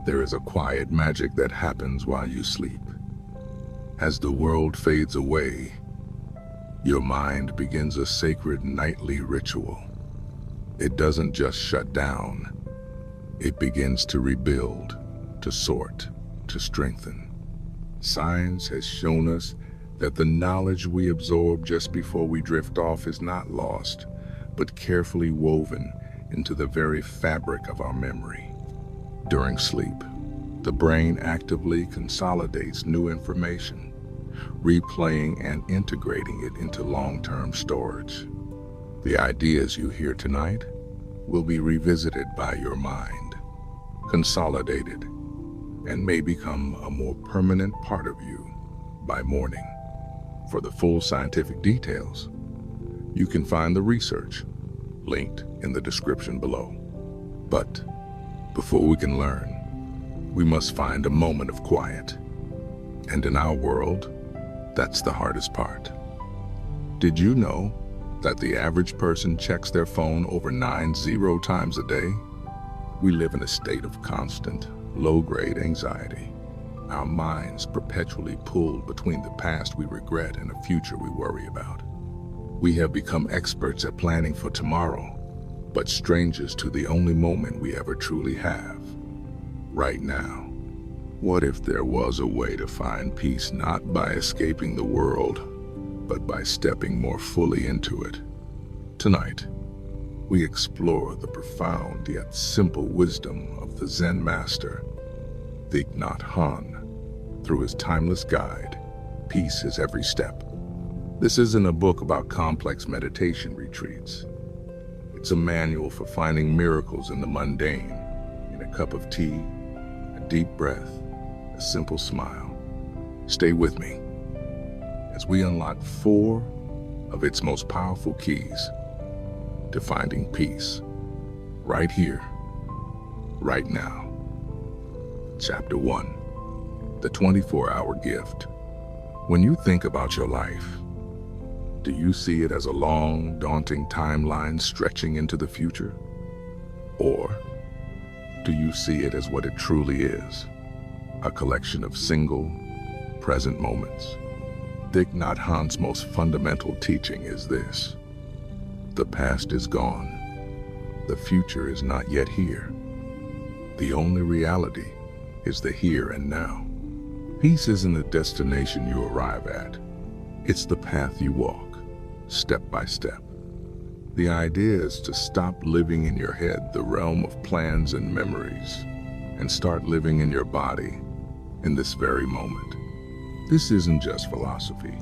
There is a quiet magic that happens while you sleep. As the world fades away, your mind begins a sacred nightly ritual. It doesn't just shut down. It begins to rebuild, to sort, to strengthen. Science has shown us that the knowledge we absorb just before we drift off is not lost, but carefully woven into the very fabric of our memory. During sleep, the brain actively consolidates new information, replaying and integrating it into long-term storage. The ideas you hear tonight will be revisited by your mind, consolidated, and may become a more permanent part of you by morning. For the full scientific details, you can find the research linked in the description below. But before we can learn, we must find a moment of quiet. And in our world, that's the hardest part. Did you know that the average person checks their phone over 90 times a day? We live in a state of constant, low-grade anxiety. Our minds perpetually pulled between the past we regret and a future we worry about. We have become experts at planning for tomorrow, but strangers to the only moment we ever truly have, right now. What if there was a way to find peace not by escaping the world, but by stepping more fully into it? Tonight, we explore the profound yet simple wisdom of the Zen master, Thich Nhat Hanh, through his timeless guide, Peace is Every Step. This isn't a book about complex meditation retreats. It's a manual for finding miracles in the mundane, in a cup of tea, a deep breath, a simple smile. Stay with me as we unlock 4 of its most powerful keys to finding peace, right here, right now. Chapter 1, the 24-hour gift. When you think about your life, do you see it as a long, daunting timeline stretching into the future? Or do you see it as what it truly is, a collection of single, present moments? Thich Nhat Hanh's most fundamental teaching is this: the past is gone. The future is not yet here. The only reality is the here and now. Peace isn't a destination you arrive at. It's the path you walk, step by step. The idea is to stop living in your head, the realm of plans and memories, and start living in your body, in this very moment. This isn't just philosophy.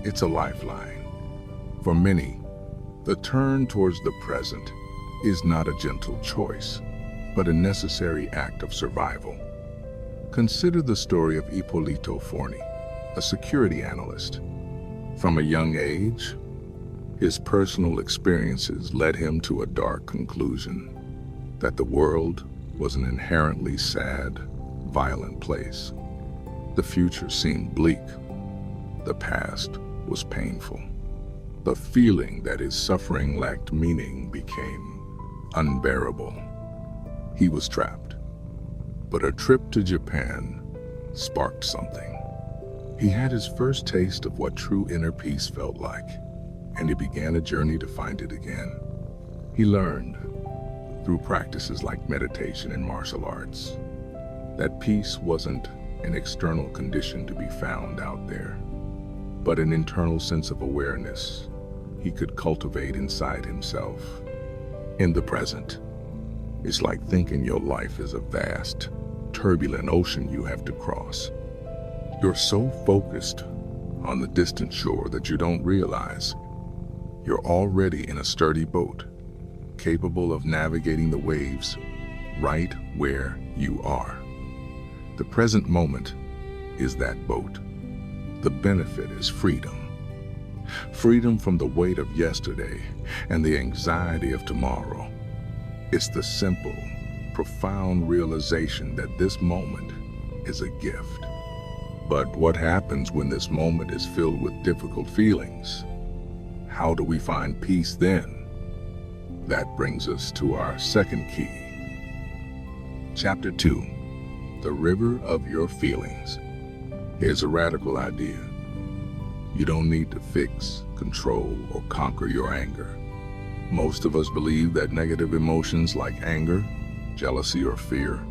It's a lifeline. For many, the turn towards the present is not a gentle choice, but a necessary act of survival. Consider the story of Ippolito Forni, a security analyst. From a young age, his personal experiences led him to a dark conclusion: that the world was an inherently sad, violent place. The future seemed bleak. The past was painful. The feeling that his suffering lacked meaning became unbearable. He was trapped. But a trip to Japan sparked something. He had his first taste of what true inner peace felt like, and he began a journey to find it again. He learned, through practices like meditation and martial arts, that peace wasn't an external condition to be found out there, but an internal sense of awareness he could cultivate inside himself. In the present, it's like thinking your life is a vast, turbulent ocean you have to cross. You're so focused on the distant shore that you don't realize you're already in a sturdy boat, capable of navigating the waves right where you are. The present moment is that boat. The benefit is freedom. Freedom from the weight of yesterday and the anxiety of tomorrow. It's the simple, profound realization that this moment is a gift. But what happens when this moment is filled with difficult feelings? How do we find peace then? That brings us to our second key. Chapter 2, the river of your feelings. Here's a radical idea. You don't need to fix, control, or conquer your anger. Most of us believe that negative emotions like anger, jealousy, or fear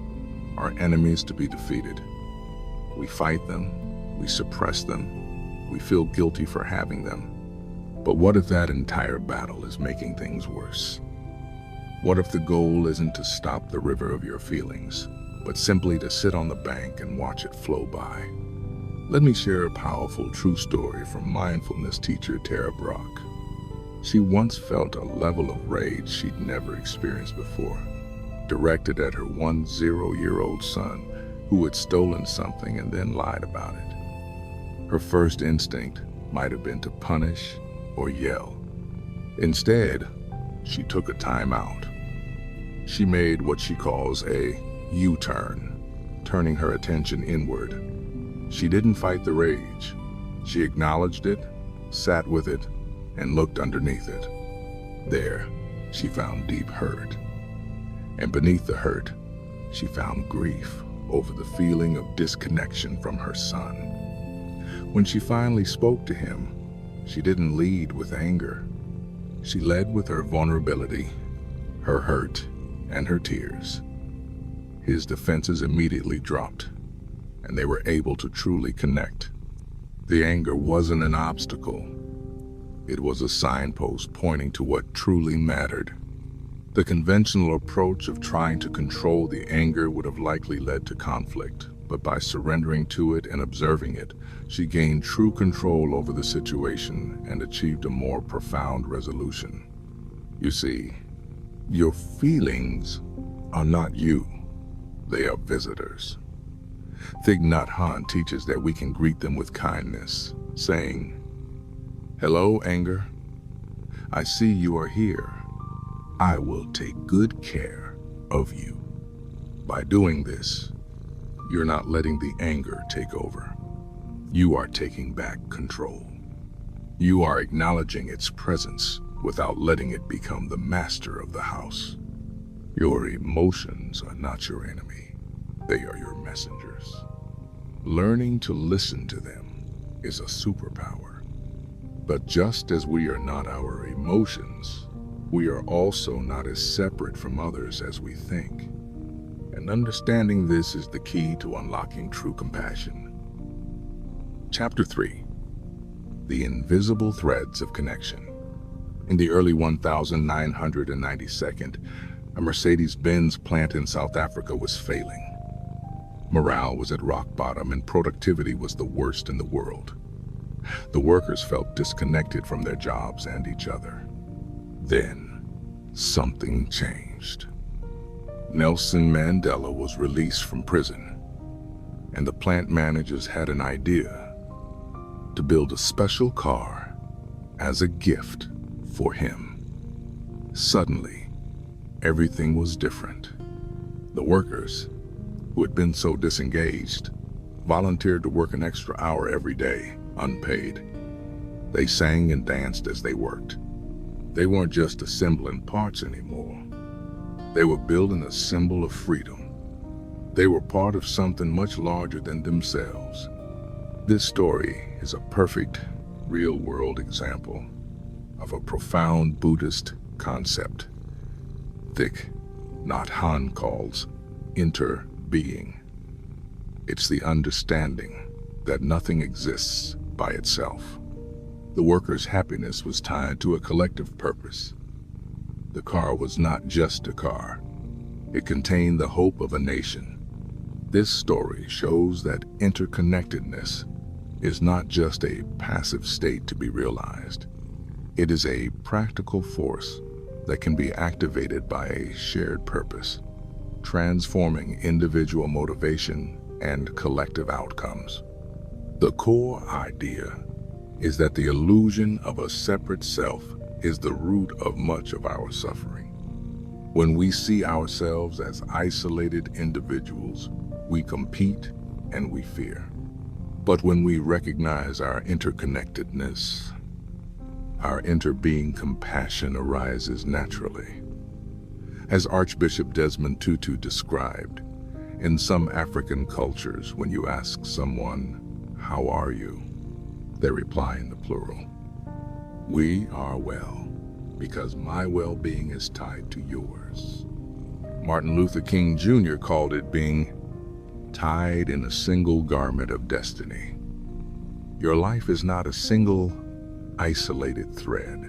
are enemies to be defeated. We fight them, we suppress them, we feel guilty for having them. But what if that entire battle is making things worse? What if the goal isn't to stop the river of your feelings, but simply to sit on the bank and watch it flow by? Let me share a powerful true story from mindfulness teacher Tara Brach. She once felt a level of rage she'd never experienced before, directed at her 10-year-old son who had stolen something and then lied about it. Her first instinct might have been to punish or yell. Instead, she took a time out. She made what she calls a U-turn, turning her attention inward. She didn't fight the rage. She acknowledged it, sat with it, and looked underneath it. There, she found deep hurt. And beneath the hurt, she found grief over the feeling of disconnection from her son. When she finally spoke to him, she didn't lead with anger. She led with her vulnerability, her hurt, and her tears. His defenses immediately dropped, and they were able to truly connect. The anger wasn't an obstacle. It was a signpost pointing to what truly mattered. The conventional approach of trying to control the anger would have likely led to conflict, but by surrendering to it and observing it, she gained true control over the situation and achieved a more profound resolution. You see, your feelings are not you. They are visitors. Thich Nhat Hanh teaches that we can greet them with kindness, saying, "Hello, anger. I see you are here. I will take good care of you." By doing this, you're not letting the anger take over. You are taking back control. You are acknowledging its presence without letting it become the master of the house. Your emotions are not your enemy. They are your messengers. Learning to listen to them is a superpower. But just as we are not our emotions, we are also not as separate from others as we think. And understanding this is the key to unlocking true compassion. Chapter 3. The Invisible Threads of Connection. In the early 1992, a Mercedes-Benz plant in South Africa was failing. Morale was at rock bottom and productivity was the worst in the world. The workers felt disconnected from their jobs and each other. Then, something changed. Nelson Mandela was released from prison, and the plant managers had an idea to build a special car as a gift for him. Suddenly, everything was different. The workers, who had been so disengaged, volunteered to work an extra hour every day, unpaid. They sang and danced as they worked. They weren't just assembling parts anymore. They were building a symbol of freedom. They were part of something much larger than themselves. This story is a perfect, real-world example of a profound Buddhist concept Thich Nhat Hanh calls interbeing. It's the understanding that nothing exists by itself. The workers' happiness was tied to a collective purpose. The car was not just a car. It contained the hope of a nation. This story shows that interconnectedness is not just a passive state to be realized. It is a practical force that can be activated by a shared purpose, transforming individual motivation and collective outcomes. The core idea is that the illusion of a separate self is the root of much of our suffering. When we see ourselves as isolated individuals, we compete and we fear. But when we recognize our interconnectedness, our interbeing compassion arises naturally. As Archbishop Desmond Tutu described, In some African cultures, when you ask someone, "How are you?" they reply in the plural. "We are well, because my well-being is tied to yours." Martin Luther King Jr. called it being tied in a single garment of destiny. Your life is not a single, isolated thread.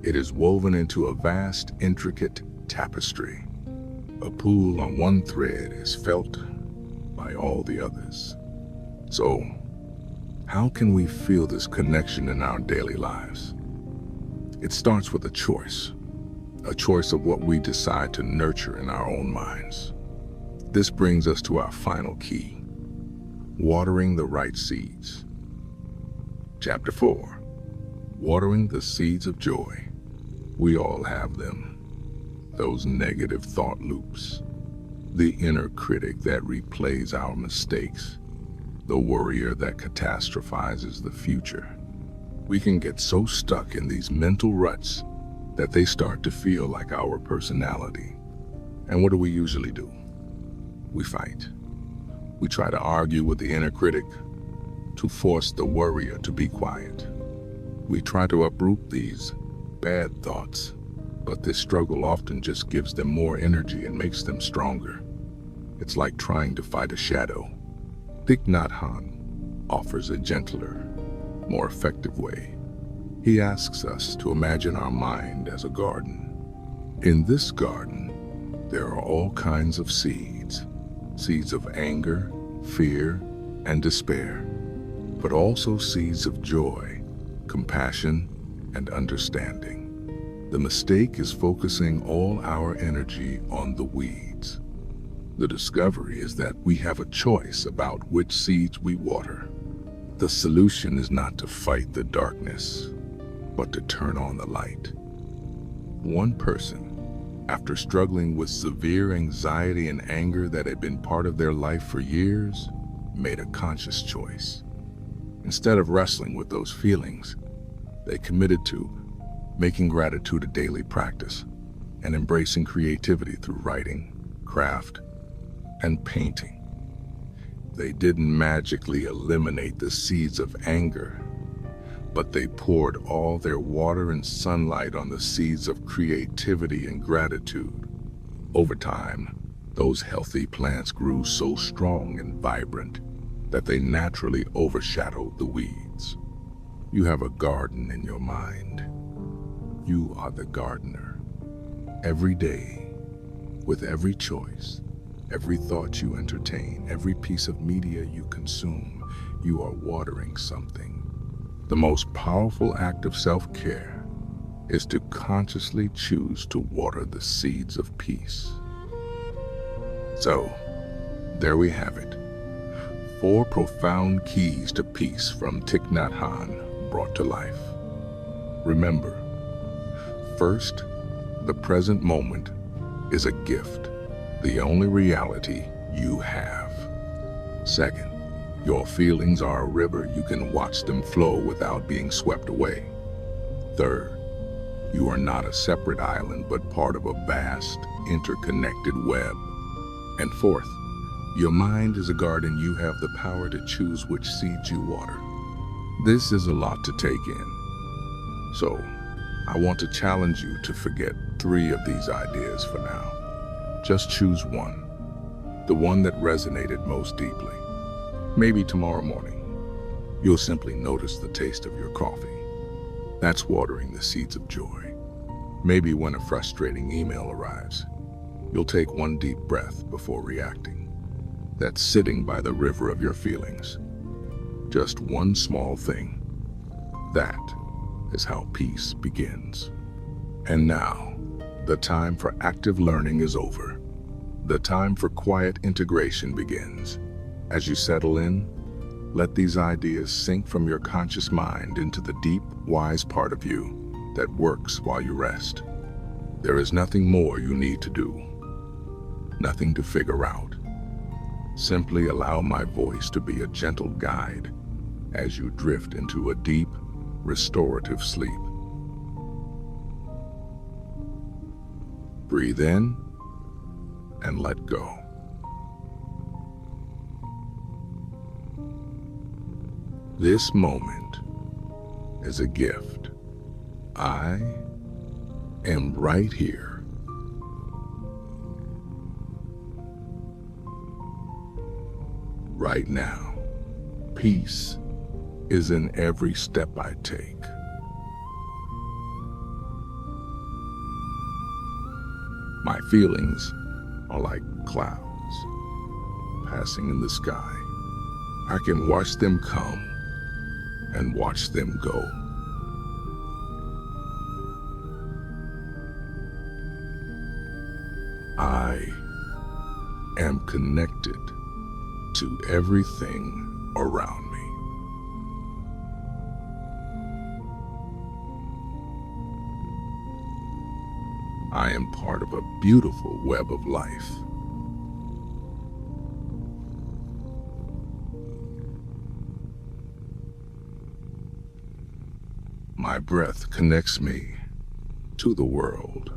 It is woven into a vast, intricate tapestry. A pull on one thread is felt by all the others. So, how can we feel this connection in our daily lives? It starts with a choice of what we decide to nurture in our own minds. This brings us to our final key: watering the right seeds. Chapter 4, watering the seeds of joy. We all have them. Those negative thought loops, the inner critic that replays our mistakes, the worrier that catastrophizes the future. We can get so stuck in these mental ruts that they start to feel like our personality. And what do we usually do? We fight. We try to argue with the inner critic to force the worrier to be quiet. We try to uproot these bad thoughts, but this struggle often just gives them more energy and makes them stronger. It's like trying to fight a shadow. Thich Nhat Hanh offers a gentler, more effective way. He asks us to imagine our mind as a garden. In this garden, there are all kinds of seeds. Seeds of anger, fear, and despair, but also seeds of joy, compassion, and understanding. The mistake is focusing all our energy on the weeds. The discovery is that we have a choice about which seeds we water. The solution is not to fight the darkness, but to turn on the light. One person, after struggling with severe anxiety and anger that had been part of their life for years, made a conscious choice. Instead of wrestling with those feelings, they committed to making gratitude a daily practice and embracing creativity through writing, craft, and painting. They didn't magically eliminate the seeds of anger, but they poured all their water and sunlight on the seeds of creativity and gratitude. Over time, those healthy plants grew so strong and vibrant that they naturally overshadowed the weeds. You have a garden in your mind. You are the gardener. Every day, with every choice, every thought you entertain, every piece of media you consume, you are watering something. The most powerful act of self-care is to consciously choose to water the seeds of peace. So, there we have it. 4 profound keys to peace from Thich Nhat Hanh brought to life. Remember, first, the present moment is a gift, the only reality you have. Second, your feelings are a river. You can watch them flow without being swept away. Third, you are not a separate island, but part of a vast, interconnected web. And fourth, your mind is a garden. You have the power to choose which seeds you water. This is a lot to take in. So, I want to challenge you to forget 3 of these ideas for now. Just choose one, the one that resonated most deeply. Maybe tomorrow morning, you'll simply notice the taste of your coffee. That's watering the seeds of joy. Maybe when a frustrating email arrives, you'll take one deep breath before reacting. That's sitting by the river of your feelings. Just one small thing. That is how peace begins. And now, the time for active learning is over. The time for quiet integration begins. As you settle in, let these ideas sink from your conscious mind into the deep, wise part of you that works while you rest. There is nothing more you need to do, nothing to figure out. Simply allow my voice to be a gentle guide as you drift into a deep, restorative sleep. Breathe in and let go. This moment is a gift. I am right here. Right now. Peace is in every step I take. My feelings are like clouds passing in the sky. I can watch them come and watch them go. I am connected to everything around me. I am part of a beautiful web of life. My breath connects me to the world.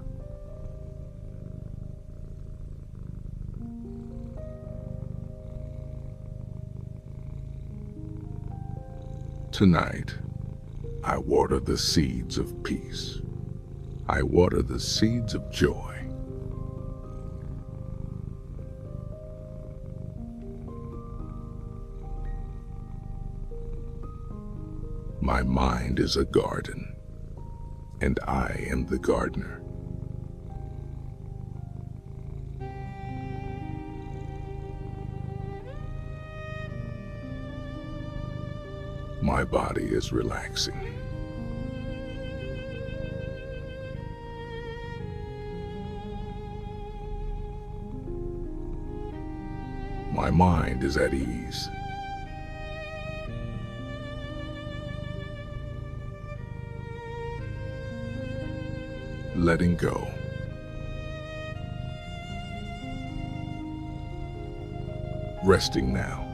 Tonight, I water the seeds of peace. I water the seeds of joy. My mind is a garden, and I am the gardener. My body is relaxing. My mind is at ease. Letting go. Resting now.